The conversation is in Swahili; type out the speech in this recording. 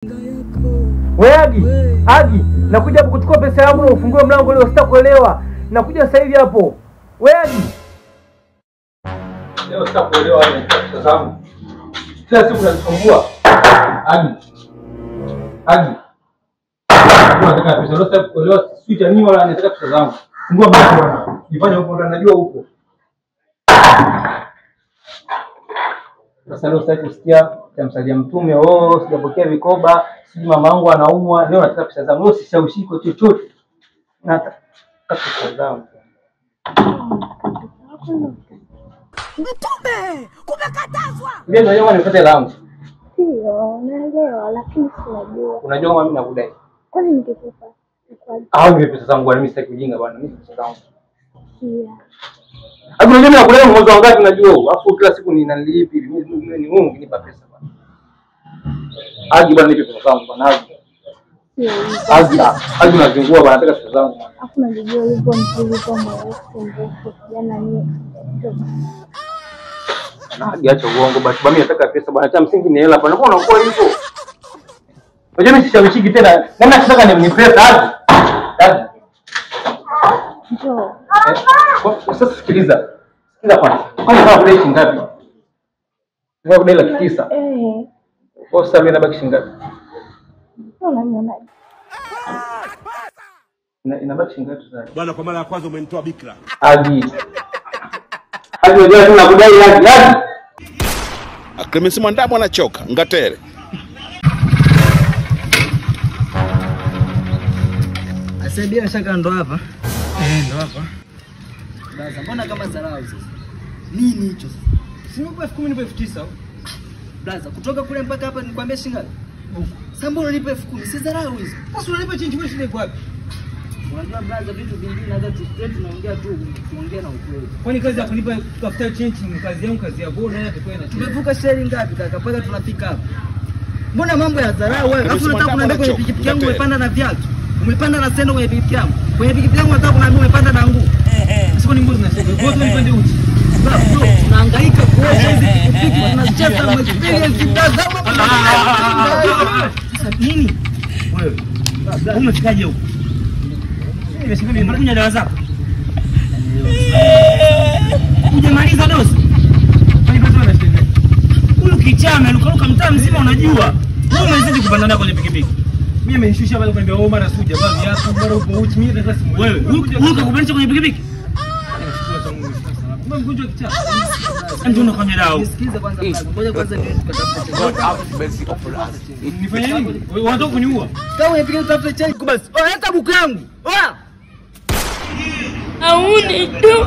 Wewe Agi, nakuja hapo kuchukua pesa yangu na ufungue mlango leo, sitakuelewa. Nakuja sasa hivi hapo. Wewe Agi. Leo sitakuelewa wewe pesa zangu. Kila siku unanisumbua. Agi. Unataka pesa leo sitakuelewa, sweet nini wala nataka pesa zangu. Fungua mlango bwana. Jifanye huko ndo najua huko. Sasa leo sasa kusikia tamsalia mtume, sijapokea vikoba, siji mamangu anaumwa, leo nataka pesa zangu. Leo sishaushiko chochote. Nataka pesa zangu. Mtume, kumekatazwa. Mimi ndio yangu nipate langu. Sio, naelewa lakini sinajua. Unajua kama mimi nakudai. Kwani ningekupa? Nipe pesa zangu bwana, mimi sitaki kujinga bwana, mimi pesa zangu. Pia. Hapo mimi nakudai mwezi wangapi najua. Alafu kila siku ninalipi, mimi ni Mungu nipa pesa bwana. Agi bwana, nipe pesa zangu bwana. Agi unazingua bwana, nataka pesa zangu bwana. Alafu najua hivyo mzuri mrefu mrefu jana ni. Agi acha uongo basi, mimi nataka pesa bwana, cha msingi ni hela bwana. Mbona unakuwa hivyo? Unajua mimi sishawishiki tena. Nani nataka ni pesa Agi. Njoo. Sasa sikiliza. Sikiliza kwanza. Kwanza kama kudai shilingi ngapi? Kama kudai 900,000. Kwa sasa mimi nabaki shilingi ngapi? Unaniona? Inabaki shilingi ngapi sasa? Bwana, kwa mara ya kwanza umenitoa bikra. Agi unajua tuna kudai Agi. Clemence Mwandambo anachoka, ngatere. Asaidia shaka ndo hapa. Ndo hapa. Sasa mbona kama zarau sasa? Nini hicho sasa? Si nipo 10,000 nipo 9,000. Blaza, kutoka kule mpaka hapa nikwambia shilingi ngapi? Sasa mbona nipo 10,000? Si zarau hizo. Sasa unanipa change wewe shilingi ngapi? Unajua blaza, vitu vingine hata tunaongea tu, tunaongea na ukweli. Kwani kazi ya kunipa kutafuta change ni kazi yangu, kazi ya bora na tukao na. Tumevuka shilingi ngapi kaka mpaka tunafika hapa? Mbona mambo ya zarau wewe? Alafu unataka kuniambia kwenye pikipiki yangu umepanda na viatu. Umepanda na sendo kwenye pikipiki yangu. Kwenye pikipiki yangu unataka kuniambia umepanda na nguo. Sio ni nguo zinasema. Ngoja nipande uchi. Bro, tunahangaika kuosha hizi pikipiki, tunacheza na experience tazama. Sasa nini? Wewe. Umefikaje huko? Nimeshika mimi kunywa dawa zako. Hujamaliza dozi? Kwani bado unashika? Huyu kichana alukaruka mtaa mzima unajua. Wewe umezidi kupanda nayo kwenye pikipiki. Mimi amenishusha pale kuniambia wewe mara suja basi yako bora uko uchi mimi nataka simu. Wewe ukakubalisha kwenye pikipiki? Kumbe mgonjwa kichana. Ndio unakwambia dao. Sikiza kwanza basi. Ngoja kwanza ndio tukatafuta. God have mercy upon us. Nifanye nini? Wewe unataka kuniua? Kama unapiga utafuta change basi. Leta buku yangu. Oa. Auni tu.